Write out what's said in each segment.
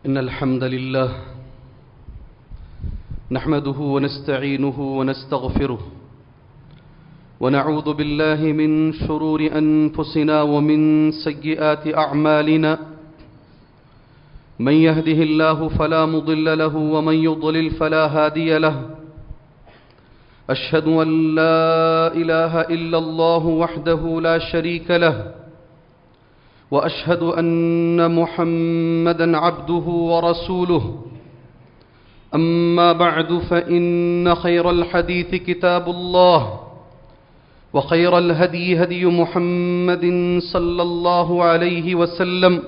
إن الحمد لله نحمده ونستعينه ونستغفره ونعوذ بالله من شرور أنفسنا ومن سيئات أعمالنا من يهده الله فلا مضل له ومن يضلل فلا هادي له أشهد أن لا إله إلا الله وحده لا شريك له وأشهد أن محمدًا عبده ورسوله أما بعد فإن خير الحديث كتاب الله وخير الهدي هدي محمد صلى الله عليه وسلم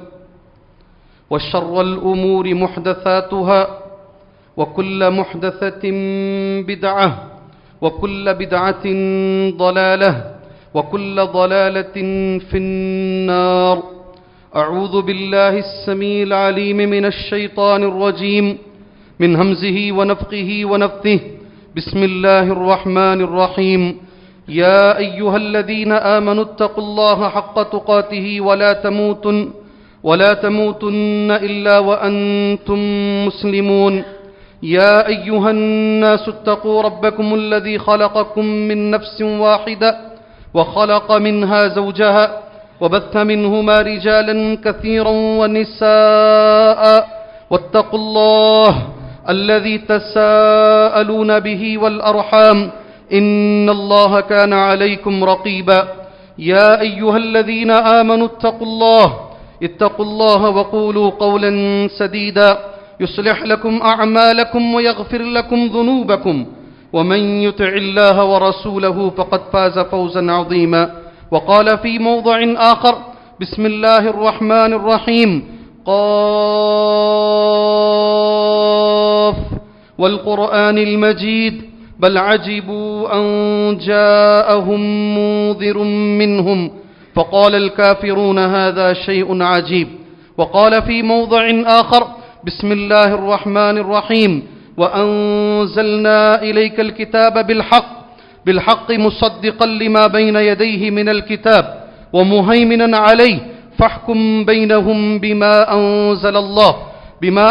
وشر الأمور محدثاتها وكل محدثة بدعة وكل بدعة ضلالة وكل ضلالة في النار. أعوذ بالله السميع العليم من الشيطان الرجيم من همزه ونفخه ونفثه. بسم الله الرحمن الرحيم. يا أيها الذين آمنوا اتقوا الله حق تقاته ولا تموتن إلا وأنتم مسلمون. يا أيها الناس اتقوا ربكم الذي خلقكم من نفس واحدة وخلق منها زوجها وبث منهما رجالا كثيرا ونساء واتقوا الله الذي تساءلون به والأرحام إن الله كان عليكم رقيبا. يا أيها الذين آمنوا اتقوا الله وقولوا قولا سديدا يصلح لكم أعمالكم ويغفر لكم ذنوبكم ومن يطع الله ورسوله فقد فاز فوزا عظيما. وقال في موضع آخر بسم الله الرحمن الرحيم. قاف والقرآن المجيد بل عجبوا أن جاءهم منذر منهم فقال الكافرون هذا شيء عجيب. وقال في موضع آخر بسم الله الرحمن الرحيم. وأنزلنا إليك الكتاب بالحق مصدقا لما بين يديه من الكتاب ومهيمنا عليه فاحكم بينهم بما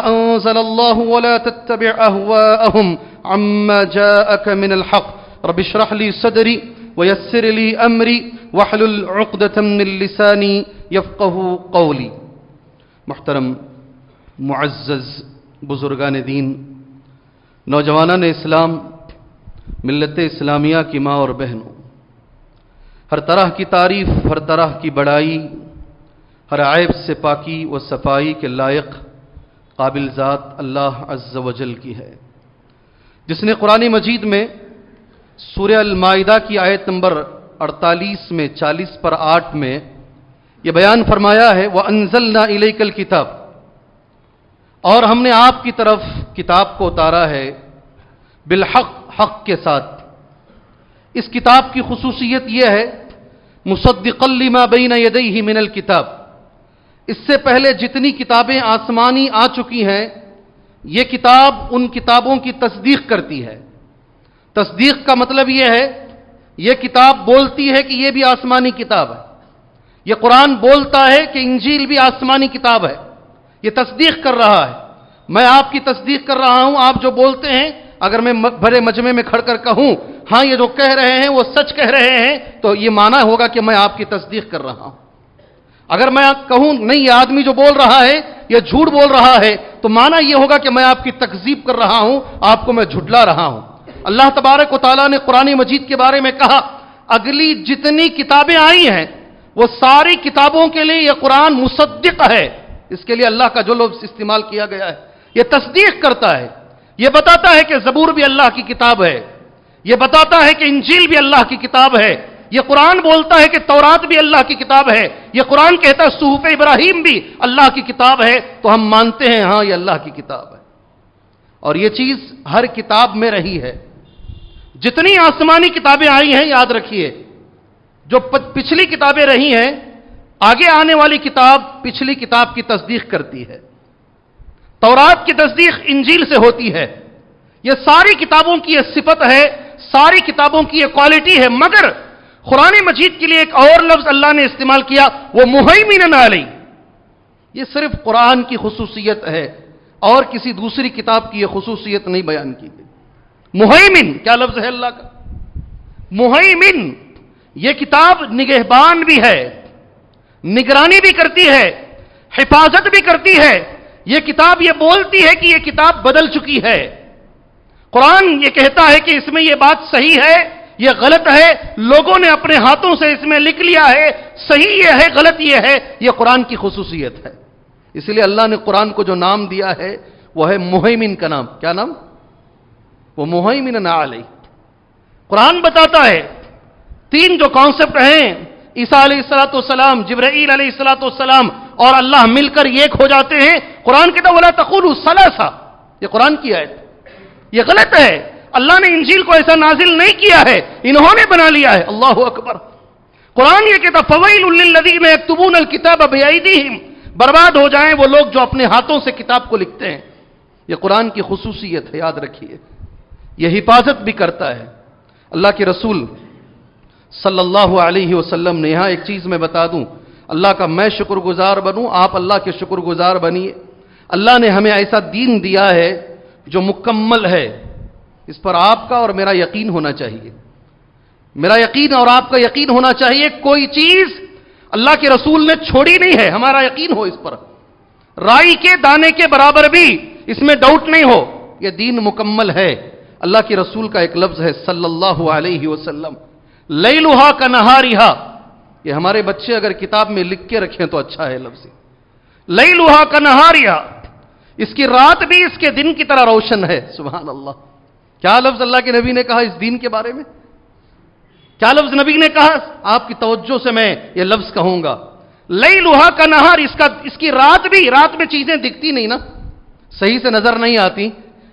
أنزل الله ولا تتبع أهواءهم عما جاءك من الحق. رب اشرح لي صدري ويسر لي أمري واحلل عقدة من لساني يفقه قولي. محترم معزز بزرگان دین، نوجوانان اسلام، ملت اسلامیہ کی ماں اور بہنوں، ہر طرح کی تعریف، ہر طرح کی بڑائی، ہر عیب سے پاکی و صفائی کے لائق قابل ذات اللہ عز و جل کی ہے، جس نے قرآن مجید میں سورہ المائدہ کی آیت نمبر 48 میں 40/8 میں یہ بیان فرمایا ہے وَأَنزَلْنَا إِلَيْكَ الْكِتَابَ، اور ہم نے آپ کی طرف کتاب کو اتارا ہے بالحق، حق کے ساتھ۔ اس کتاب کی خصوصیت یہ ہے مصدقا لما بین یدیہ من الکتاب، اس سے پہلے جتنی کتابیں آسمانی آ چکی ہیں یہ کتاب ان کتابوں کی تصدیق کرتی ہے۔ تصدیق کا مطلب یہ ہے یہ کتاب بولتی ہے کہ یہ بھی آسمانی کتاب ہے، یہ قرآن بولتا ہے کہ انجیل بھی آسمانی کتاب ہے، یہ تصدیق کر رہا ہے۔ میں آپ کی تصدیق کر رہا ہوں، آپ جو بولتے ہیں اگر میں بھرے مجمع میں کھڑ کر کہوں ہاں یہ جو کہہ رہے ہیں وہ سچ کہہ رہے ہیں تو یہ معنی ہوگا کہ میں آپ کی تصدیق کر رہا ہوں۔ اگر میں کہوں نہیں یہ آدمی جو بول رہا ہے یہ جھوٹ بول رہا ہے تو معنی یہ ہوگا کہ میں آپ کی تکذیب کر رہا ہوں، آپ کو میں جھٹلا رہا ہوں۔ اللہ تبارک و تعالیٰ نے قرآن مجید کے بارے میں کہا اگلی جتنی کتابیں آئی ہیں وہ ساری کتابوں کے لیے یہ قرآن مصدق ہے۔ اس کے لیے اللہ کا جو لفظ استعمال کیا گیا ہے یہ تصدیق کرتا ہے، یہ بتاتا ہے کہ زبور بھی اللہ کی کتاب ہے، یہ بتاتا ہے کہ انجیل بھی اللہ کی کتاب ہے، یہ قرآن بولتا ہے کہ تورات بھی اللہ کی کتاب ہے، یہ قرآن کہتا ہے صحف ابراہیم بھی اللہ کی کتاب ہے، تو ہم مانتے ہیں ہاں یہ اللہ کی کتاب ہے۔ اور یہ چیز ہر کتاب میں رہی ہے، جتنی آسمانی کتابیں آئی ہیں یاد رکھیے جو پچھلی کتابیں رہی ہیں آگے آنے والی کتاب پچھلی کتاب کی تصدیق کرتی ہے۔ تورات کی تصدیق انجیل سے ہوتی ہے، یہ ساری کتابوں کی یہ صفت ہے، ساری کتابوں کی یہ کوالٹی ہے، مگر قرآن مجید کے لیے ایک اور لفظ اللہ نے استعمال کیا وہ مہیمن علیہ، یہ صرف قرآن کی خصوصیت ہے اور کسی دوسری کتاب کی یہ خصوصیت نہیں بیان کی گئی۔ مہیمن کیا لفظ ہے اللہ کا؟ مہیمن، یہ کتاب نگہبان بھی ہے، نگرانی بھی کرتی ہے، حفاظت بھی کرتی ہے۔ یہ کتاب یہ بولتی ہے کہ یہ کتاب بدل چکی ہے۔ قرآن یہ کہتا ہے کہ اس میں یہ بات صحیح ہے، یہ غلط ہے، لوگوں نے اپنے ہاتھوں سے اس میں لکھ لیا ہے، صحیح یہ ہے، غلط یہ ہے۔ یہ قرآن کی خصوصیت ہے۔ اس لیے اللہ نے قرآن کو جو نام دیا ہے وہ ہے مہیمن کا نام۔ کیا نام؟ وہ مہیمن علیہ۔ قرآن بتاتا ہے تین جو کانسیپٹ ہیں، عیسیٰ علیہ السلام، جبرائیل علیہ السلام اور اللہ مل کر ایک ہو جاتے ہیں۔ قرآن کہتا ہے وَلَا تَقُولُوا ثَلَاثَةٌ، یہ قرآن کی آیت، یہ غلط ہے۔ اللہ نے انجیل کو ایسا نازل نہیں کیا ہے، انہوں نے بنا لیا ہے۔ اللہ اکبر۔ قرآن یہ کہتا فَوَيْلٌ لِّلَّذِينَ يَكْتُبُونَ الْكِتَابَ بِأَيْدِيهِمْ، برباد ہو جائیں وہ لوگ جو اپنے ہاتھوں سے کتاب کو لکھتے ہیں۔ یہ قرآن کی خصوصیت ہے، یاد رکھیے۔ یہ حفاظت بھی کرتا ہے۔ اللہ کے رسول صلی اللہ علیہ وسلم نے یہاں ایک چیز میں بتا دوں، اللہ کا میں شکر گزار بنوں، آپ اللہ کے شکر گزار بنیے۔ اللہ نے ہمیں ایسا دین دیا ہے جو مکمل ہے، اس پر آپ کا اور میرا یقین ہونا چاہیے، میرا یقین اور آپ کا یقین ہونا چاہیے۔ کوئی چیز اللہ کے رسول نے چھوڑی نہیں ہے، ہمارا یقین ہو اس پر، رائی کے دانے کے برابر بھی اس میں ڈاؤٹ نہیں ہو، یہ دین مکمل ہے۔ اللہ کے رسول کا ایک لفظ ہے صلی اللہ علیہ وسلم، لیلھا کنہارھا، یہ ہمارے بچے اگر کتاب میں لکھ کے رکھیں تو اچھا ہے لفظ، لیلھا کنہارھا، اس کی رات بھی اس کے دن کی طرح روشن ہے۔ سبحان اللہ، کیا لفظ اللہ کے نبی نے کہا اس دین کے بارے میں؟ کیا لفظ نبی نے کہا؟ آپ کی توجہ سے میں یہ لفظ کہوں گا، لیلھا کنہار، اس کی رات بھی، رات میں چیزیں دکھتی نہیں نا، صحیح سے نظر نہیں آتی۔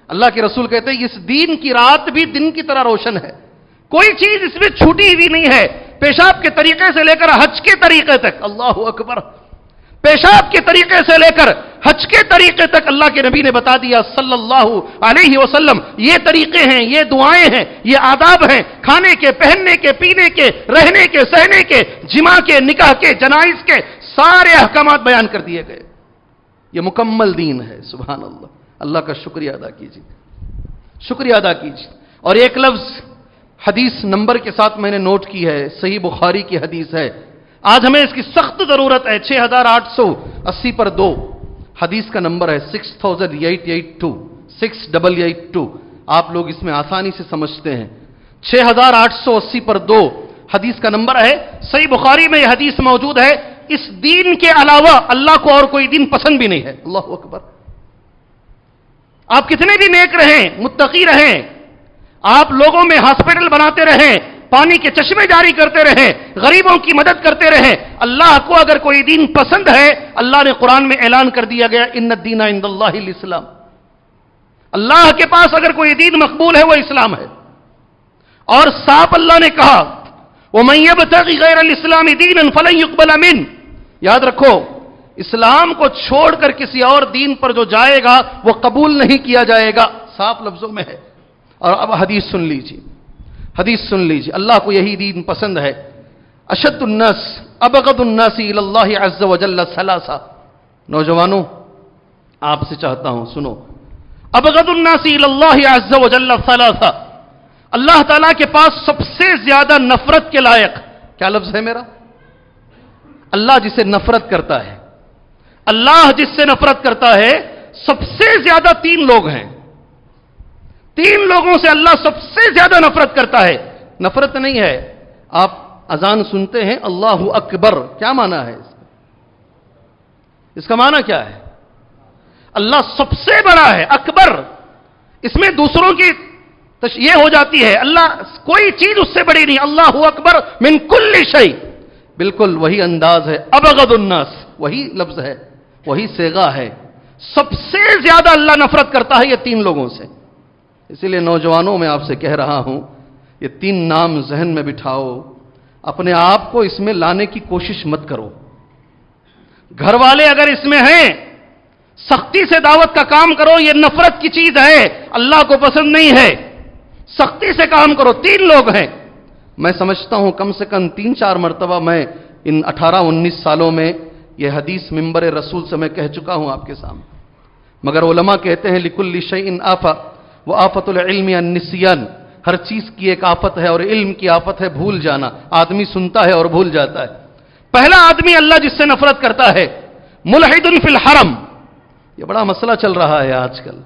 اللہ کے رسول کہتے ہیں اس دین کی رات بھی دن کی طرح روشن ہے، کوئی چیز اس میں چھوٹی ہوئی نہیں ہے، پیشاب کے طریقے سے لے کر حج کے طریقے تک، اللہ اکبر، پیشاب کے طریقے سے لے کر حج کے طریقے تک اللہ کے نبی نے بتا دیا صلی اللہ علیہ وسلم، یہ طریقے ہیں، یہ دعائیں ہیں، یہ آداب ہیں، کھانے کے، پہننے کے، پینے کے، رہنے کے، سہنے کے، جماع کے، نکاح کے، جنائز کے، سارے احکامات بیان کر دیے گئے۔ یہ مکمل دین ہے۔ سبحان اللہ، اللہ کا شکریہ ادا کیجیے، شکریہ ادا کیجیے۔ اور ایک لفظ حدیث نمبر کے ساتھ میں نے نوٹ کی ہے، صحیح بخاری کی حدیث ہے، آج ہمیں اس کی سخت ضرورت ہے، 6880 پر 2 حدیث کا نمبر ہے، 6882 6882، آپ لوگ اس میں آسانی سے سمجھتے ہیں، 6880 پر 2 حدیث کا نمبر ہے، صحیح بخاری میں یہ حدیث موجود ہے، اس دین کے علاوہ اللہ کو اور کوئی دین پسند بھی نہیں ہے۔ اللہ اکبر، آپ کتنے بھی نیک رہیں، متقی رہیں، آپ لوگوں میں ہاسپٹل بناتے رہیں، پانی کے چشمے جاری کرتے رہیں، غریبوں کی مدد کرتے رہیں، اللہ کو اگر کوئی دین پسند ہے، اللہ نے قرآن میں اعلان کر دیا گیا ان الدین عند اللہ الاسلام، اللہ کے پاس اگر کوئی دین مقبول ہے وہ اسلام ہے۔ اور صاف اللہ نے کہا وَمَن يَبْتَغِ غَيْرَ الْإِسْلَامِ دِينًا فَلَن يُقْبَلَ مِنْهُ، یاد رکھو اسلام کو چھوڑ کر کسی اور دین پر جو جائے گا وہ قبول نہیں کیا جائے گا، صاف لفظوں میں ہے۔ اور اب حدیث سن لیجیے، حدیث سن لیجیے، اللہ کو یہی دین پسند ہے۔ اشد الناس ابغض الناس الی اللہ عز وجل ثلاثہ، نوجوانوں آپ سے چاہتا ہوں سنو، ابغض الناس الی اللہ عز وجل ثلاثہ، اللہ تعالیٰ کے پاس سب سے زیادہ نفرت کے لائق کیا لفظ ہے میرا؟ اللہ جسے نفرت کرتا ہے، اللہ جس سے نفرت کرتا ہے، سب سے زیادہ 3 لوگ ہیں، 3 لوگوں سے اللہ سب سے زیادہ نفرت کرتا ہے۔ نفرت نہیں ہے، آپ اذان سنتے ہیں اللہ اکبر، کیا معنی ہے اس کا معنی کیا ہے؟ اللہ سب سے بڑا ہے، اکبر، اس میں دوسروں کی یہ ہو جاتی ہے، اللہ کوئی چیز اس سے بڑی نہیں، اللہ اکبر من کل شیء، بالکل وہی انداز ہے، ابغض الناس وہی لفظ ہے، وہی صیغہ ہے، سب سے زیادہ اللہ نفرت کرتا ہے یہ 3 لوگوں سے۔ اسی لیے نوجوانوں میں آپ سے کہہ رہا ہوں یہ 3 نام ذہن میں بٹھاؤ، اپنے آپ کو اس میں لانے کی کوشش مت کرو، گھر والے اگر اس میں ہیں سختی سے دعوت کا کام کرو، یہ نفرت کی چیز ہے، اللہ کو پسند نہیں ہے، سختی سے کام کرو۔ 3 لوگ ہیں، میں سمجھتا ہوں کم سے کم 3-4 مرتبہ میں ان 18-19 سالوں میں یہ حدیث منبر رسول سے میں کہہ چکا ہوں آپ کے سامنے۔ مگر علماء کہتے ہیں لکل شیء آفہ وآفۃ العلم النسیان، ہر چیز کی ایک آفت ہے اور علم کی آفت ہے بھول جانا. آدمی سنتا ہے اور بھول جاتا ہے. پہلا آدمی اللہ جس سے نفرت کرتا ہے ملحد فی الحرم. یہ بڑا مسئلہ چل رہا ہے آج کل،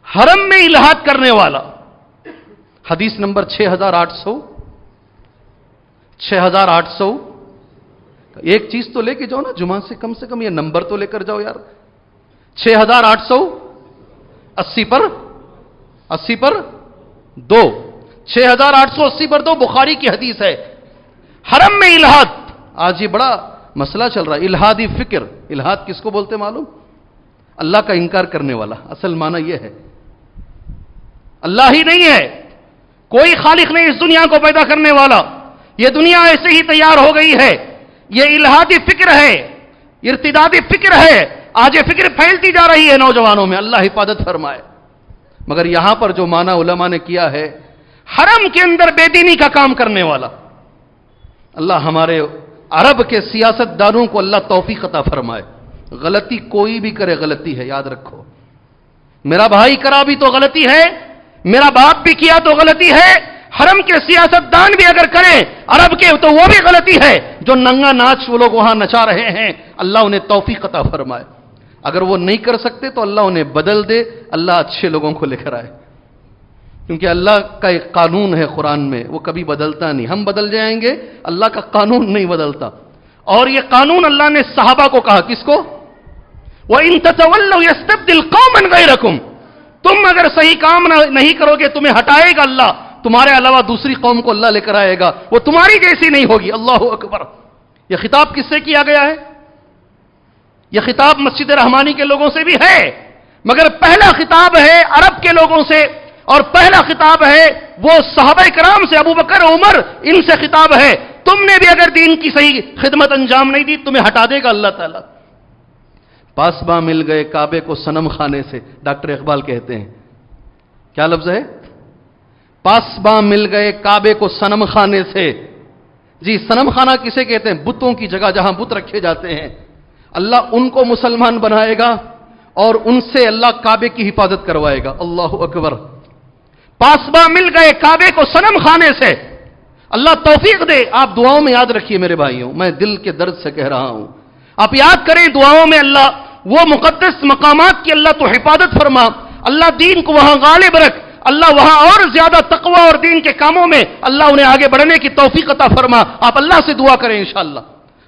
حرم میں الحاد کرنے والا. حدیث نمبر 6800. ایک چیز تو لے کے جاؤ نا جمعہ سے کم یہ نمبر تو لے کر جاؤ یار. 6880 پر 2. 6880 پر 2 بخاری کی حدیث ہے. حرم میں الحاد. آج یہ بڑا مسئلہ چل رہا ہے. الحادی فکر. الحاد کس کو بولتے معلوم؟ اللہ کا انکار کرنے والا. اصل معنی یہ ہے اللہ ہی نہیں ہے، کوئی خالق نہیں اس دنیا کو پیدا کرنے والا، یہ دنیا ایسے ہی تیار ہو گئی ہے. یہ الحادی فکر ہے، ارتدادی فکر ہے. آج یہ فکر پھیلتی جا رہی ہے نوجوانوں میں. اللہ حفاظت فرمائے. مگر یہاں پر جو معنی علماء نے کیا ہے حرم کے اندر بے دینی کا کام کرنے والا. اللہ ہمارے عرب کے سیاست دانوں کو اللہ توفیق عطا فرمائے. غلطی کوئی بھی کرے غلطی ہے، یاد رکھو. میرا بھائی کرا بھی تو غلطی ہے، میرا باپ بھی کیا تو غلطی ہے، حرم کے سیاست دان بھی اگر کریں عرب کے تو وہ بھی غلطی ہے. جو ننگا ناچ وہ لوگ وہاں نچا رہے ہیں اللہ انہیں توفیق عطا فرمائے. اگر وہ نہیں کر سکتے تو اللہ انہیں بدل دے، اللہ اچھے لوگوں کو لے کر آئے. کیونکہ اللہ کا ایک قانون ہے قرآن میں، وہ کبھی بدلتا نہیں. ہم بدل جائیں گے، اللہ کا قانون نہیں بدلتا. اور یہ قانون اللہ نے صحابہ کو کہا، کس کو؟ وَإِن تَتَوَلَّوْا يَسْتَبْدِلْ قَوْمًا غَيْرَكُمْ. تم اگر صحیح کام نہیں کرو گے تمہیں ہٹائے گا اللہ، تمہارے علاوہ دوسری قوم کو اللہ لے کر آئے گا، وہ تمہاری جیسی نہیں ہوگی. اللہ اکبر. یہ خطاب کس سے کیا گیا ہے؟ یہ خطاب مسجد رحمانی کے لوگوں سے بھی ہے، مگر پہلا خطاب ہے عرب کے لوگوں سے، اور پہلا خطاب ہے وہ صحابہ کرام سے، ابو بکر عمر ان سے خطاب ہے. تم نے بھی اگر دین کی صحیح خدمت انجام نہیں دی تمہیں ہٹا دے گا اللہ تعالیٰ. پاسباں مل گئے کعبے کو صنم خانے سے، ڈاکٹر اقبال کہتے ہیں. کیا لفظ ہے؟ پاسباں مل گئے کعبے کو صنم خانے سے. جی صنم خانہ کسے کہتے ہیں؟ بتوں کی جگہ جہاں بت رکھے جاتے ہیں. اللہ ان کو مسلمان بنائے گا اور ان سے اللہ کعبے کی حفاظت کروائے گا. اللہ اکبر. پاسباں مل گئے کعبے کو صنم خانے سے. اللہ توفیق دے. آپ دعاؤں میں یاد رکھیے میرے بھائیوں، میں دل کے درد سے کہہ رہا ہوں، آپ یاد کریں دعاؤں میں اللہ وہ مقدس مقامات کی اللہ تو حفاظت فرما. اللہ دین کو وہاں غالب رکھ. اللہ وہاں اور زیادہ تقوی اور دین کے کاموں میں اللہ انہیں آگے بڑھنے کی توفیق عطا فرما. آپ اللہ سے دعا کریں انشاءاللہ.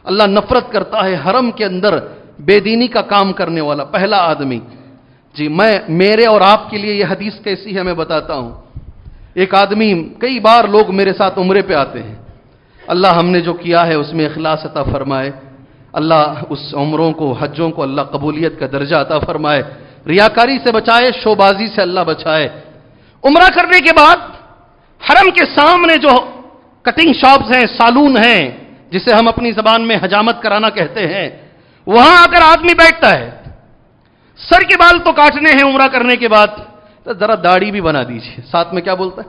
اللہ نفرت کرتا ہے حرم کے اندر بے دینی کا کام کرنے والا پہلا آدمی. جی میرے اور آپ کے لیے یہ حدیث کیسی ہے میں بتاتا ہوں. ایک آدمی، کئی بار لوگ میرے ساتھ عمرے پہ آتے ہیں، اللہ ہم نے جو کیا ہے اس میں اخلاص عطا فرمائے. اللہ اس عمروں کو حجوں کو اللہ قبولیت کا درجہ عطا فرمائے. ریاکاری سے بچائے، شوبازی سے اللہ بچائے. عمرہ کرنے کے بعد حرم کے سامنے جو کٹنگ شاپس ہیں، سالون ہیں، جسے ہم اپنی زبان میں حجامت کرانا کہتے ہیں، وہاں اگر آدمی بیٹھتا ہے، سر کے بال تو کاٹنے ہیں عمرہ کرنے کے بعد، تو ذرا داڑھی بھی بنا دیجیے. ساتھ میں کیا بولتا ہے؟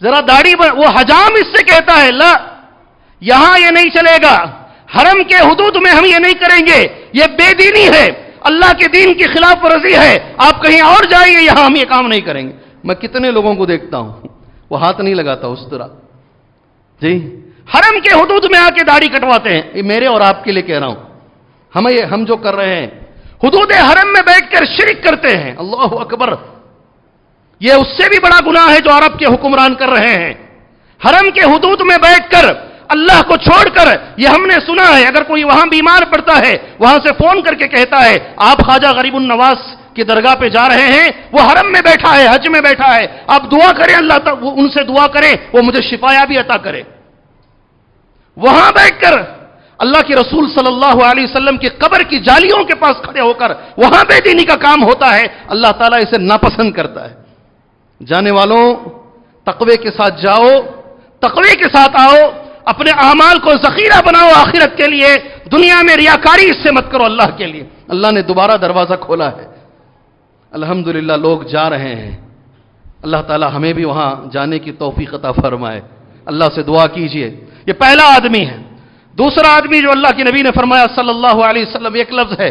ذرا داڑھی وہ حجام اس سے کہتا ہے لا، یہاں یہ نہیں چلے گا، حرم کے حدود میں ہم یہ نہیں کریں گے، یہ بے دینی ہے، اللہ کے دین کی خلاف ورزی ہے، آپ کہیں اور جائیے، یہاں ہم یہ کام نہیں کریں گے. میں کتنے لوگوں کو دیکھتا ہوں وہ ہاتھ نہیں لگاتا اس طرح. جی حرم کے حدود میں آ کے داڑھی کٹواتے ہیں. یہ میرے اور آپ کے لیے کہہ رہا ہوں، ہم جو کر رہے ہیں حدود حرم میں بیٹھ کر شرک کرتے ہیں. اللہ اکبر. یہ اس سے بھی بڑا گناہ ہے جو عرب کے حکمران کر رہے ہیں. حرم کے حدود میں بیٹھ کر اللہ کو چھوڑ کر، یہ ہم نے سنا ہے اگر کوئی وہاں بیمار پڑتا ہے وہاں سے فون کر کے کہتا ہے آپ خواجہ غریب النواز کی درگاہ پہ جا رہے ہیں، وہ حرم میں بیٹھا ہے، حج میں بیٹھا ہے، آپ دعا کریں، اللہ ان سے دعا کریں وہ مجھے شفایا بھی عطا کرے. وہاں بیٹھ کر اللہ کے رسول صلی اللہ علیہ وسلم کی قبر کی جالیوں کے پاس کھڑے ہو کر وہاں بے دینی کا کام ہوتا ہے. اللہ تعالیٰ اسے ناپسند کرتا ہے. جانے والوں تقوی کے ساتھ جاؤ، تقوی کے ساتھ آؤ، اپنے اعمال کو ذخیرہ بناؤ آخرت کے لیے. دنیا میں ریاکاری اس سے مت کرو اللہ کے لیے. اللہ نے دوبارہ دروازہ کھولا ہے، الحمدللہ لوگ جا رہے ہیں. اللہ تعالیٰ ہمیں بھی وہاں جانے کی توفیق عطا فرمائے. اللہ سے دعا کیجئے. یہ پہلا آدمی ہے. دوسرا آدمی جو اللہ کے نبی نے فرمایا صلی اللہ علیہ وسلم، ایک لفظ ہے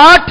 8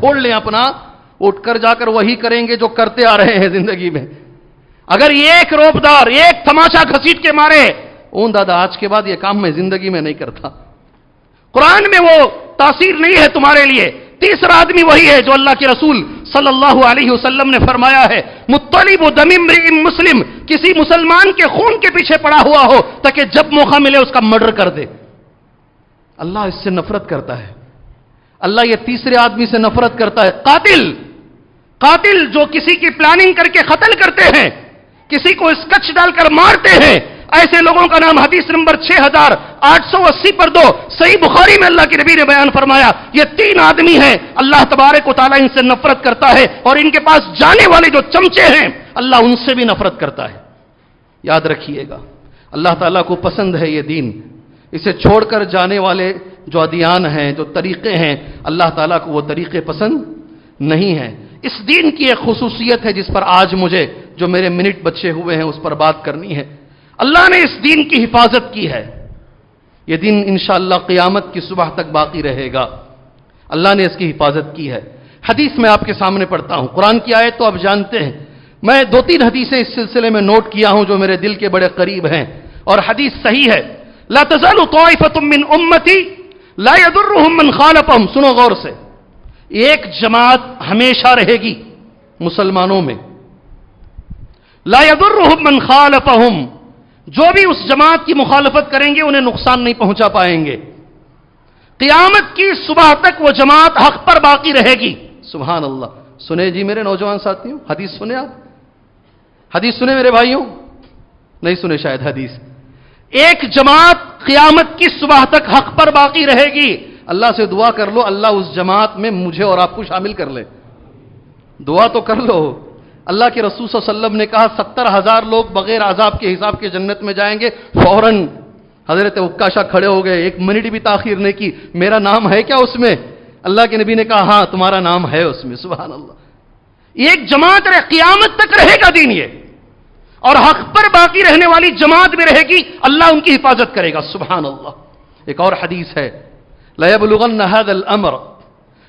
چھوڑ لیں اپنا, اٹھ کر جا کر وہی کریں گے جو کرتے آ رہے ہیں زندگی میں. اگر ایک روبدار, ایک تماشا گھسیٹ کے مارے, اون دادا آج کے بعد یہ کام میں زندگی میں نہیں کرتا. قرآن میں وہ تاثیر نہیں ہے تمہارے لیے. تیسرا آدمی وہی ہے جو اللہ کے رسول صلی اللہ علیہ وسلم نے فرمایا ہے, مطلب دم امرئ مسلم, کسی مسلمان کے خون کے پیچھے پڑا ہوا ہو تاکہ جب موقع ملے اس کا مرڈر کر دے. اللہ اس سے نفرت کرتا ہے. اللہ یہ تیسرے آدمی سے نفرت کرتا ہے. قاتل جو کسی کی پلاننگ کر کے قتل کرتے ہیں, کسی کو اسکچ ڈال کر مارتے ہیں, ایسے لوگوں کا نام حدیث نمبر 6880 پر دو, صحیح بخاری میں اللہ کے نبی نے بیان فرمایا, یہ 3 آدمی ہیں, اللہ تبارک و تعالیٰ ان سے نفرت کرتا ہے, اور ان کے پاس جانے والے جو چمچے ہیں اللہ ان سے بھی نفرت کرتا ہے. یاد رکھیے گا, اللہ تعالیٰ کو پسند ہے یہ دین. اسے چھوڑ کر جانے والے جو ادیان ہیں, جو طریقے ہیں, اللہ تعالیٰ کو وہ طریقے پسند نہیں ہیں. اس دین کی ایک خصوصیت ہے جس پر آج مجھے جو میرے منٹ بچے ہوئے ہیں اس پر بات کرنی ہے. اللہ نے اس دین کی حفاظت کی ہے. یہ دین انشاءاللہ قیامت کی صبح تک باقی رہے گا. اللہ نے اس کی حفاظت کی ہے. حدیث میں آپ کے سامنے پڑھتا ہوں. قرآن کی آیت تو آپ جانتے ہیں, میں 2-3 حدیثیں اس سلسلے میں نوٹ کیا ہوں جو میرے دل کے بڑے قریب ہیں, اور حدیث صحیح ہے. لا تزال طائفة من امتی لا يضرهم من خالفهم. سنو غور سے, ایک جماعت ہمیشہ رہے گی مسلمانوں میں, لا يضرهم من خالفهم, جو بھی اس جماعت کی مخالفت کریں گے انہیں نقصان نہیں پہنچا پائیں گے. قیامت کی صبح تک وہ جماعت حق پر باقی رہے گی. سبحان اللہ. سنے جی میرے نوجوان ساتھیوں, حدیث سنے آپ, حدیث سنے میرے بھائیوں, نہیں سنے شاید حدیث. ایک جماعت قیامت کی صبح تک حق پر باقی رہے گی. اللہ سے دعا کر لو اللہ اس جماعت میں مجھے اور آپ کو شامل کر لے. دعا تو کر لو. اللہ کے رسول صلی اللہ علیہ وسلم نے کہا 70,000 لوگ بغیر عذاب کے حساب کے جنت میں جائیں گے. فوراً حضرت عکاشہ کھڑے ہو گئے, 1 منٹ بھی تاخیر نہیں کی, میرا نام ہے کیا اس میں؟ اللہ کے نبی نے کہا ہاں تمہارا نام ہے اس میں. سبحان اللہ. ایک جماعت رہے, قیامت تک رہے گا دین یہ, اور حق پر باقی رہنے والی جماعت بھی رہے گی, اللہ ان کی حفاظت کرے گا. سبحان اللہ. ایک اور حدیث ہے, لَيَبْلُغَنَّ هَذَا الْأَمْرَ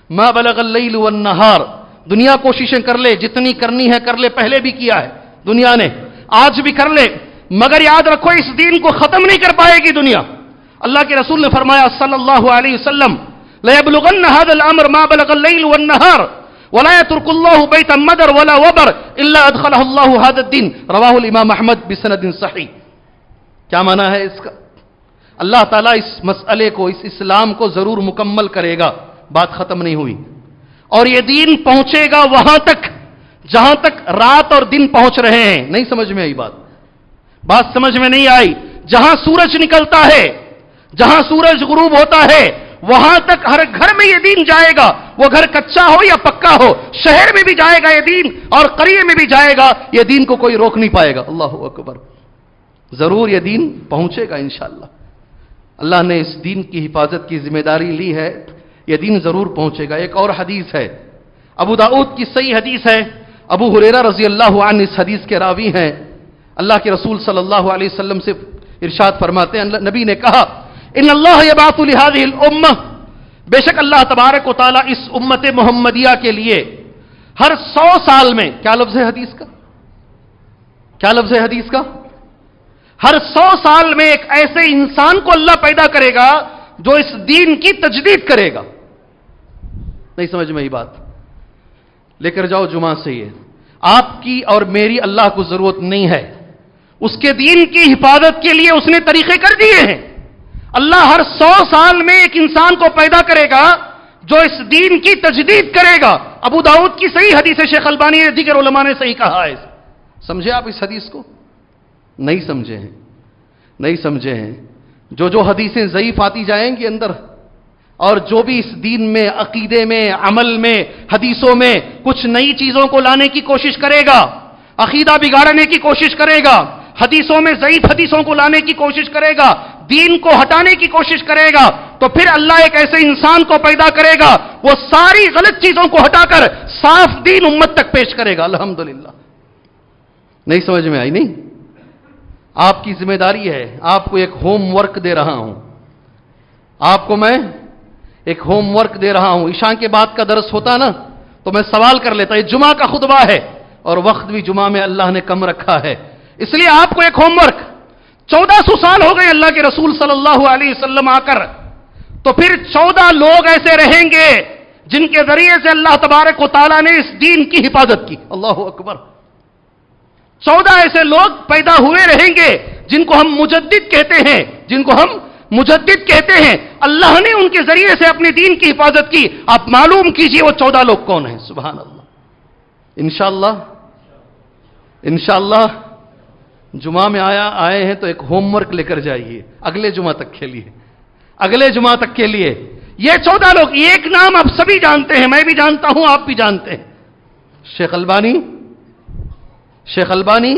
مَا بَلَغَ اللَّيْلُ وَالنَّهَارُ. دنیا کوششیں کر لے, جتنی کرنی ہے کر لے, پہلے بھی کیا ہے دنیا نے, آج بھی کر لے, مگر یاد رکھو اس دین کو ختم نہیں کر پائے گی دنیا. اللہ کے رسول نے فرمایا صلی اللہ علیہ وسلم, لَيَبْلُغَنَّ هَذَا الْأَمْرَ مَا بَلَغَ اللَّيْلُ وَالنَّهَارُ وَلَا يَتْرُكُ اللَّهُ بَيْتًا مَدَرَ وَلَا وَبَرَ إِلَّا أَدْخَلَهُ اللَّهُ هَذَا الدِّينَ. رواہ الامام احمد بسند صحیح. کیا معنی ہے اس کا؟ اللہ تعالیٰ اس مسئلے کو, اس اسلام کو ضرور مکمل کرے گا. بات ختم نہیں ہوئی, اور یہ دین پہنچے گا وہاں تک جہاں تک رات اور دن پہنچ رہے ہیں. نہیں سمجھ میں آئی بات سمجھ میں نہیں آئی. جہاں سورج نکلتا ہے, جہاں سورج غروب ہوتا ہے, وہاں تک ہر گھر میں یہ دین جائے گا. وہ گھر کچا ہو یا پکا ہو, شہر میں بھی جائے گا یہ دین اور قریے میں بھی جائے گا. یہ دین کو کوئی روک نہیں پائے گا. اللہ اکبر. ضرور یہ دین پہنچے گا انشاءاللہ. اللہ نے اس دین کی حفاظت کی ذمہ داری لی ہے, یہ دین ضرور پہنچے گا. ایک اور حدیث ہے, ابو داؤد کی صحیح حدیث ہے. ابو ہریرہ رضی اللہ عنہ اس حدیث کے راوی ہیں. اللہ کے رسول صلی اللہ علیہ وسلم سے ارشاد فرماتے ہیں, نبی نے کہا ان اللہ یبعث لهذه الامه, بے شک اللہ تبارک و تعالی اس امت محمدیہ کے لیے ہر 100 سال میں, کیا لفظ ہے حدیث کا, کیا لفظ ہے حدیث کا, ہر 100 سال میں ایک ایسے انسان کو اللہ پیدا کرے گا جو اس دین کی تجدید کرے گا. نہیں سمجھ میں یہ بات, لے کر جاؤ جمعہ سے. یہ آپ کی اور میری اللہ کو ضرورت نہیں ہے, اس کے دین کی حفاظت کے لیے اس نے طریقے کر دیے ہیں. اللہ ہر 100 سال میں ایک انسان کو پیدا کرے گا جو اس دین کی تجدید کرے گا. ابو داؤد کی صحیح حدیث ہے, شیخ البانی نے, دیگر علماء نے صحیح کہا ہے. سمجھے آپ اس حدیث کو؟ نہیں سمجھے ہیں, نہیں سمجھے ہیں. جو حدیثیں ضعیف آتی جائیں گی اندر, اور جو بھی اس دین میں, عقیدے میں, عمل میں, حدیثوں میں کچھ نئی چیزوں کو لانے کی کوشش کرے گا, عقیدہ بگاڑنے کی کوشش کرے گا, حدیثوں میں ضعیف حدیثوں کو لانے کی کوشش کرے گا, دین کو ہٹانے کی کوشش کرے گا, تو پھر اللہ ایک ایسے انسان کو پیدا کرے گا وہ ساری غلط چیزوں کو ہٹا کر صاف دین امت تک پیش کرے گا. الحمدللہ. نہیں سمجھ میں آئی؟ نہیں, آپ کی ذمہ داری ہے. آپ کو ایک ہوم ورک دے رہا ہوں, آپ کو میں ایک ہوم ورک دے رہا ہوں. عشاء کے بعد کا درس ہوتا نا تو میں سوال کر لیتا. یہ جمعہ کا خطبہ ہے اور وقت بھی جمعہ میں اللہ نے کم رکھا ہے, اس لیے آپ کو ایک ہوم ورک. 1400 سال ہو گئے اللہ کے رسول صلی اللہ علیہ وسلم آ کر, تو پھر 14 لوگ ایسے رہیں گے جن کے ذریعے سے اللہ تبارک و تعالیٰ نے اس دین کی حفاظت کی. اللہ اکبر. 14 ایسے لوگ پیدا ہوئے رہیں گے جن کو ہم مجدد کہتے ہیں, جن کو ہم مجدد کہتے ہیں. اللہ نے ان کے ذریعے سے اپنے دین کی حفاظت کی. آپ معلوم کیجئے وہ 14 لوگ کون ہیں. سبحان اللہ. انشاءاللہ جمعہ میں آئے ہیں تو ایک ہوم ورک لے کر جائیے اگلے جمعہ تک کے لیے. اگلے جمعہ تک کے لیے یہ 14 لوگ, ایک نام آپ سبھی جانتے ہیں, میں بھی جانتا ہوں, آپ بھی جانتے ہیں. شیخ البانی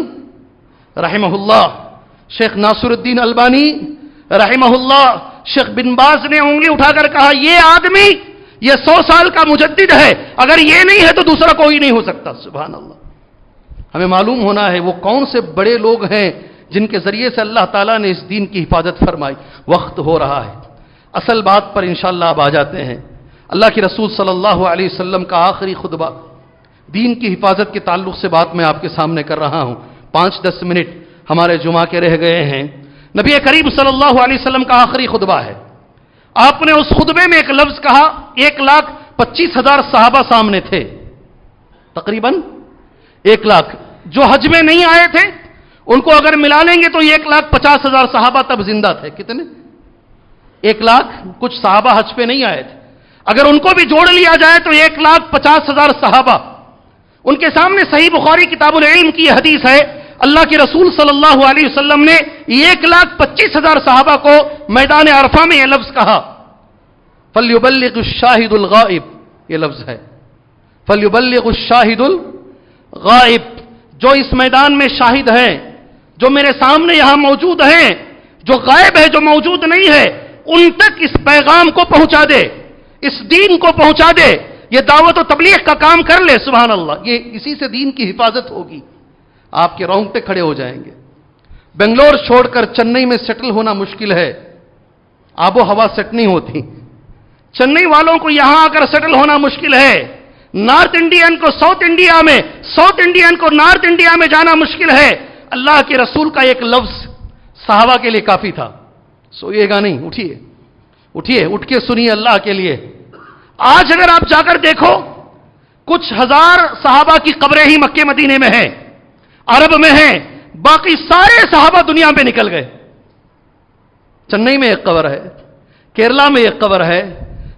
رحمہ اللہ, شیخ ناصر الدین البانی رحمہ اللہ, شیخ بن باز نے انگلی اٹھا کر کہا یہ آدمی یہ 100 سال کا مجدد ہے, اگر یہ نہیں ہے تو دوسرا کوئی نہیں ہو سکتا. سبحان اللہ. ہمیں معلوم ہونا ہے وہ کون سے بڑے لوگ ہیں جن کے ذریعے سے اللہ تعالیٰ نے اس دین کی حفاظت فرمائی. وقت ہو رہا ہے, اصل بات پر انشاءاللہ اب آ جاتے ہیں. اللہ کے رسول صلی اللہ علیہ وسلم کا آخری خطبہ, دین کی حفاظت کے تعلق سے بات میں آپ کے سامنے کر رہا ہوں. 5-10 منٹ ہمارے جمعہ کے رہ گئے ہیں. نبی کریم صلی اللہ علیہ وسلم کا آخری خطبہ ہے. آپ نے اس خطبے میں ایک لفظ کہا, 1,25,000 صحابہ سامنے تھے, تقریباً 1 لاکھ. جو حج میں نہیں آئے تھے ان کو اگر ملا لیں گے تو 1,50,000 صحابہ تب زندہ تھے. کتنے؟ 1 لاکھ کچھ صحابہ حج پہ نہیں آئے تھے. اگر ان کو بھی جوڑ لیا جائے تو 1,50,000 صحابہ. ان کے سامنے صحیح بخاری کتاب العلم کی یہ حدیث ہے, اللہ کے رسول صلی اللہ علیہ وسلم نے 1,25,000 صحابہ کو میدان عرفہ میں یہ لفظ کہا, فَلْيُبَلِّغُ الشَّاهِدُ الْغَائِبُ. یہ لفظ ہے فَلْيُبَلِّغُ الشَّاهِدُ الْغَائِبُ. جو اس میدان میں شاہد ہیں, جو میرے سامنے یہاں موجود ہیں, جو غائب ہے, جو موجود نہیں ہے, ان تک اس پیغام کو پہنچا دے, اس دین کو پہنچا دے. یہ دعوت و تبلیغ کا کام کر لے. سبحان اللہ. یہ اسی سے دین کی حفاظت ہوگی. آپ کے رونگٹے کھڑے ہو جائیں گے. بنگلور چھوڑ کر چنئی میں سیٹل ہونا مشکل ہے, آب و ہوا سیٹ نہیں ہوتی. چنئی والوں کو یہاں آ کر سیٹل ہونا مشکل ہے. نارتھ انڈین کو ساؤتھ انڈیا میں, ساؤتھ انڈین کو نارتھ انڈیا میں جانا مشکل ہے. اللہ کے رسول کا ایک لفظ صحابہ کے لیے کافی تھا. سوئیے گا نہیں, اٹھیے, اٹھ کے سنیے اللہ کے لیے. آج اگر آپ جا کر دیکھو کچھ ہزار صحابہ کی قبریں ہی مکے مدینے میں ہیں, عرب میں ہیں, باقی سارے صحابہ دنیا میں نکل گئے. چنئی میں ایک قبر ہے, کیرلا میں ایک قبر ہے,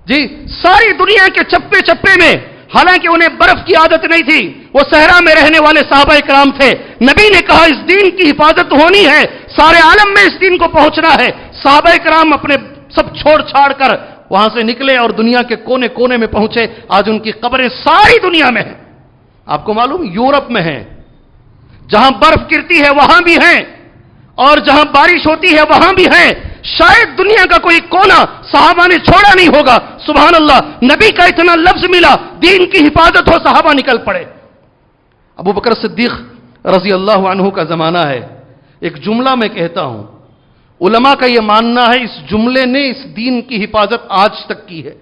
جی ساری دنیا کے چپے چپے میں. حالانکہ انہیں برف کی عادت نہیں تھی, وہ صحرا میں رہنے والے صحابہ اکرام تھے. نبی نے کہا اس دین کی حفاظت ہونی ہے, سارے عالم میں اس دین کو پہنچنا ہے. صحابہ اکرام اپنے سب چھوڑ چھاڑ کر وہاں سے نکلے اور دنیا کے کونے کونے میں پہنچے. آج ان کی قبریں ساری دنیا میں ہیں. آپ کو معلوم یورپ میں ہیں, جہاں برف گرتی ہے وہاں بھی ہیں, اور جہاں بارش ہوتی ہے وہاں بھی ہیں. شاید دنیا کا کوئی کونا صحابہ نے چھوڑا نہیں ہوگا. سبحان اللہ. نبی کا اتنا لفظ ملا, دین کی حفاظت ہو, صحابہ نکل پڑے. ابو بکر صدیق رضی اللہ عنہ کا زمانہ ہے. ایک جملہ میں کہتا ہوں, علماء کا یہ ماننا ہے اس جملے نے اس دین کی حفاظت آج تک کی ہے.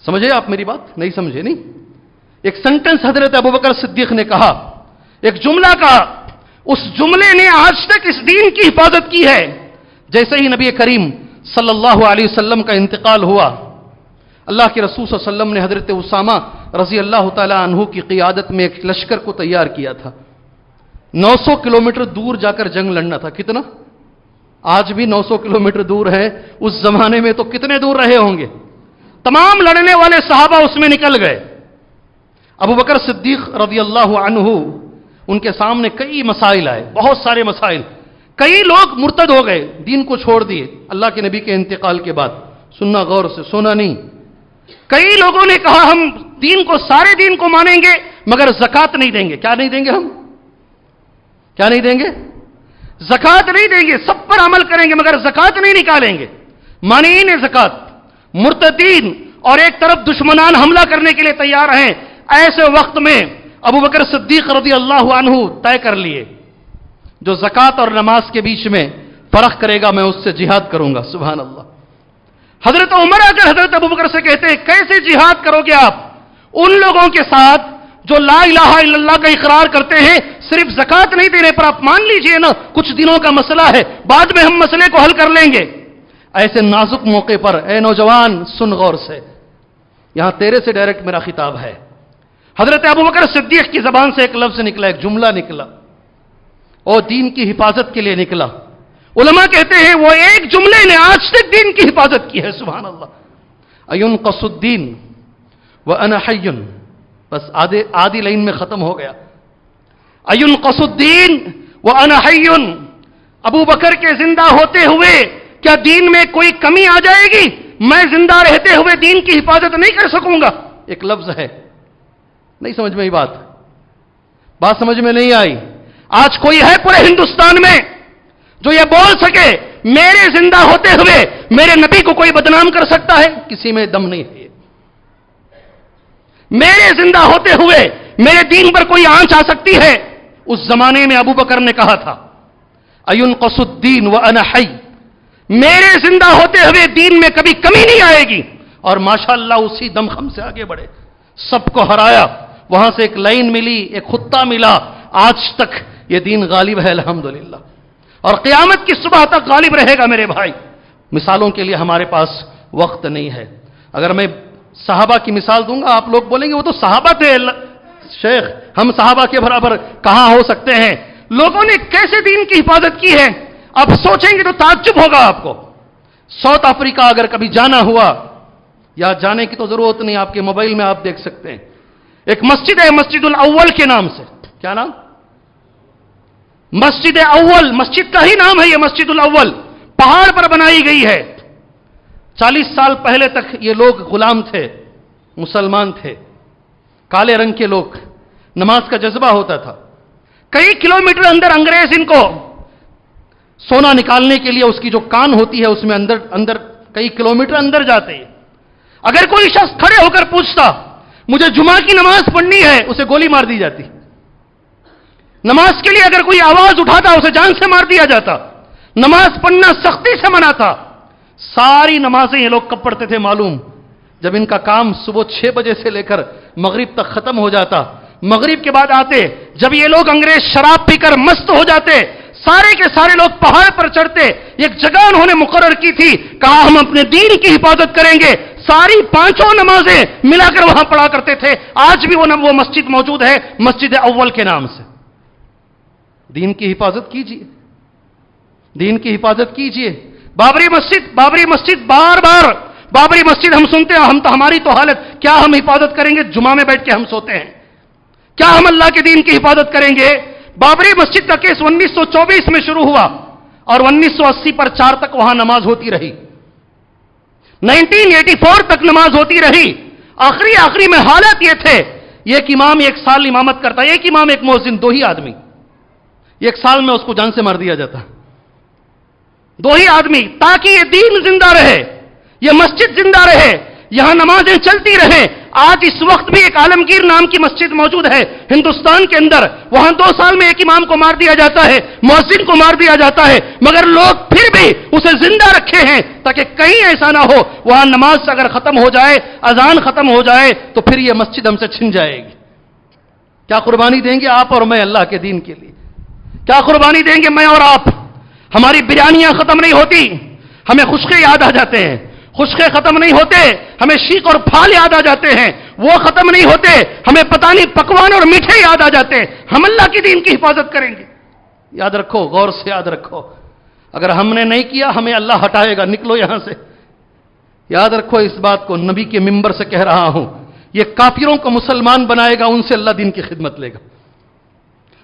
سمجھے آپ میری بات؟ نہیں سمجھے نہیں. ایک سنٹنس حضرت ابو بکر صدیق نے کہا, ایک جملہ کہا, اس جملے نے آج تک اس دین کی حفاظت کی ہے. جیسے ہی نبی کریم صلی اللہ علیہ وسلم کا انتقال ہوا, اللہ کے رسول صلی اللہ علیہ وسلم نے حضرت اسامہ رضی اللہ تعالی عنہ کی قیادت میں ایک لشکر کو تیار کیا تھا. 900 کلومیٹر دور جا کر جنگ لڑنا تھا. کتنا؟ آج بھی 900 کلومیٹر دور ہے, اس زمانے میں تو کتنے دور رہے ہوں گے. تمام لڑنے والے صحابہ اس میں نکل گئے. ابو بکر صدیق رضی اللہ عنہ, ان کے سامنے کئی مسائل آئے, بہت سارے مسائل. کئی لوگ مرتد ہو گئے, دین کو چھوڑ دیے اللہ کے نبی کے انتقال کے بعد. سننا غور سے, سونا نہیں. کئی لوگوں نے کہا ہم دین کو, سارے دین کو مانیں گے مگر زکات نہیں دیں گے. کیا نہیں دیں گے؟ ہم کیا نہیں دیں گے؟ زکات نہیں دیں گے. سب پر عمل کریں گے مگر زکات نہیں نکالیں گے. مانعین زکات, مرتدین, اور ایک طرف دشمنان حملہ کرنے کے لیے تیار ہیں. ایسے وقت میں ابو بکر صدیق رضی اللہ عنہ طے کر لیے, جو زکات اور نماز کے بیچ میں فرق کرے گا میں اس سے جہاد کروں گا. سبحان اللہ. حضرت عمر اگر حضرت ابوبکر سے کہتے ہیں کیسے جہاد کرو گے آپ ان لوگوں کے ساتھ جو لا الہ الا اللہ کا اقرار کرتے ہیں، صرف زکات نہیں دینے پر آپ مان لیجئے نا، کچھ دنوں کا مسئلہ ہے، بعد میں ہم مسئلے کو حل کر لیں گے۔ ایسے نازک موقع پر اے نوجوان سن غور سے، یہاں تیرے سے ڈائریکٹ میرا خطاب ہے۔ حضرت ابوبکر صدیق کی زبان سے ایک لفظ نکلا، ایک جملہ نکلا، اور دین کی حفاظت کے لیے نکلا۔ علماء کہتے ہیں وہ ایک جملے نے آج تک دین کی حفاظت کی ہے، سبحان اللہ۔ اینقص الدین وانا حی، بس آدھی لائن میں ختم ہو گیا۔ اینقص الدین وانا حی، ابو بکر کے زندہ ہوتے ہوئے کیا دین میں کوئی کمی آ جائے گی؟ میں زندہ رہتے ہوئے دین کی حفاظت نہیں کر سکوں گا؟ ایک لفظ ہے، نہیں سمجھ میں بات سمجھ میں نہیں آئی۔ آج کوئی ہے پورے ہندوستان میں جو یہ بول سکے میرے زندہ ہوتے ہوئے میرے نبی کو کوئی بدنام کر سکتا ہے؟ کسی میں دم نہیں ہے۔ میرے زندہ ہوتے ہوئے میرے دین پر کوئی آنچ آ سکتی ہے؟ اس زمانے میں ابو بکر نے کہا تھا اینقص الدین وانا حی، میرے زندہ ہوتے ہوئے دین میں کبھی کمی نہیں آئے گی، اور ماشاءاللہ اسی دم خم سے آگے بڑھے، سب کو ہرایا، وہاں سے ایک لائن ملی، ایک خطہ ملا، آج تک یہ دین غالب ہے الحمدللہ، اور قیامت کی صبح تک غالب رہے گا میرے بھائی۔ مثالوں کے لیے ہمارے پاس وقت نہیں ہے، اگر میں صحابہ کی مثال دوں گا آپ لوگ بولیں گے وہ تو صحابہ تھے شیخ، ہم صحابہ کے برابر کہاں ہو سکتے ہیں؟ لوگوں نے کیسے دین کی حفاظت کی ہے آپ سوچیں گے تو تعجب ہوگا آپ کو۔ ساؤتھ افریقہ اگر کبھی جانا ہوا، یا جانے کی تو ضرورت نہیں، آپ کے موبائل میں آپ دیکھ سکتے ہیں، ایک مسجد ہے مسجد الاول کے نام سے، کیا نام؟ مسجد اول، مسجد کا ہی نام ہے یہ مسجد الاول، پہاڑ پر بنائی گئی ہے۔ 40 سال پہلے تک یہ لوگ غلام تھے، مسلمان تھے، کالے رنگ کے لوگ، نماز کا جذبہ ہوتا تھا۔ کئی کلومیٹر اندر انگریز ان کو سونا نکالنے کے لیے، اس کی جو کان ہوتی ہے اس میں اندر کئی کلومیٹر اندر جاتے ہیں۔ اگر کوئی شخص کھڑے ہو کر پوچھتا مجھے جمعہ کی نماز پڑھنی ہے، اسے گولی مار دی جاتی۔ نماز کے لیے اگر کوئی آواز اٹھاتا اسے جان سے مار دیا جاتا۔ نماز پڑھنا سختی سے منع تھا۔ ساری نمازیں یہ لوگ کب پڑھتے تھے معلوم؟ جب ان کا کام صبح 6 بجے سے لے کر مغرب تک ختم ہو جاتا، مغرب کے بعد آتے، جب یہ لوگ انگریز شراب پی کر مست ہو جاتے، سارے کے سارے لوگ پہاڑ پر چڑھتے۔ ایک جگہ انہوں نے مقرر کی تھی، کہا ہم اپنے دین کی حفاظت کریں گے، ساری 5 نمازیں ملا کر وہاں پڑھا کرتے تھے۔ آج بھی وہ مسجد موجود ہے، مسجد اول کے نام سے۔ دین کی حفاظت کیجیے، دین کی حفاظت کیجیے۔ بابری مسجد بار بار بابری مسجد ہم سنتے ہیں، ہماری تو حالت کیا، ہم حفاظت کریں گے؟ جمعہ میں بیٹھ کے ہم سوتے ہیں، کیا ہم اللہ کے دین کی حفاظت کریں گے؟ بابری مسجد کا کیس 1924 میں شروع ہوا اور 1980 پر 4 تک وہاں نماز ہوتی رہی، 1984 تک نماز ہوتی رہی۔ آخری میں حالات یہ تھے، ایک امام 1 سال امامت کرتا، ایک امام ایک مؤذن، 2 ہی آدمی، 1 سال میں اس کو جان سے مار دیا جاتا، 2 ہی آدمی، تاکہ یہ دین زندہ رہے، یہ مسجد زندہ رہے، یہاں نمازیں چلتی رہیں۔ آج اس وقت بھی ایک عالمگیر نام کی مسجد موجود ہے ہندوستان کے اندر، وہاں 2 سال میں ایک امام کو مار دیا جاتا ہے، مؤذن کو مار دیا جاتا ہے، مگر لوگ پھر بھی اسے زندہ رکھے ہیں تاکہ کہیں ایسا نہ ہو وہاں نماز اگر ختم ہو جائے، اذان ختم ہو جائے تو پھر یہ مسجد ہم سے چھن جائے گی۔ کیا قربانی دیں گے آپ اور میں اللہ کے دین کے لیے؟ کیا قربانی دیں گے میں اور آپ؟ ہماری بریانیاں ختم نہیں ہوتی، ہمیں خشکے یاد آ جاتے ہیں، خشکے ختم نہیں ہوتے، ہمیں شیخ اور پھال یاد آ جاتے ہیں، وہ ختم نہیں ہوتے، ہمیں پتہ نہیں پکوان اور میٹھے یاد آ جاتے ہیں۔ ہم اللہ کی دین کی حفاظت کریں گے، یاد رکھو، غور سے یاد رکھو، اگر ہم نے نہیں کیا ہمیں اللہ ہٹائے گا، نکلو یہاں سے، یاد رکھو اس بات کو، نبی کے منبر سے کہہ رہا ہوں، یہ کافروں کو مسلمان بنائے گا، ان سے اللہ دین کی خدمت لے گا،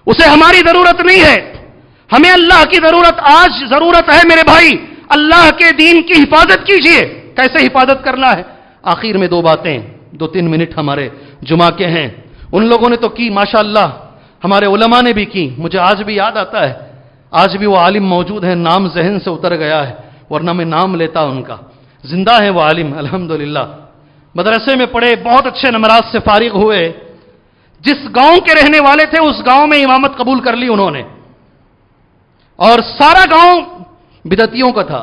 اسے ہماری ضرورت نہیں ہے، ہمیں اللہ کی آج ضرورت ہے میرے بھائی۔ اللہ کے دین کی حفاظت کیجئے۔ کیسے حفاظت کرنا ہے؟ آخر میں 2 باتیں، 2-3 منٹ ہمارے جمعہ کے ہیں، ان لوگوں نے تو کی ماشاءاللہ، ہمارے علماء نے بھی کی، مجھے آج بھی یاد آتا ہے، آج بھی وہ عالم موجود ہیں، نام ذہن سے اتر گیا ہے ورنہ میں نام لیتا ان کا، زندہ ہے وہ عالم الحمدللہ، مدرسے میں پڑھے، بہت اچھے نمرات سے فارغ ہوئے، جس گاؤں کے رہنے والے تھے اس گاؤں میں امامت قبول کر لی انہوں نے، اور سارا گاؤں بدعتیوں کا تھا،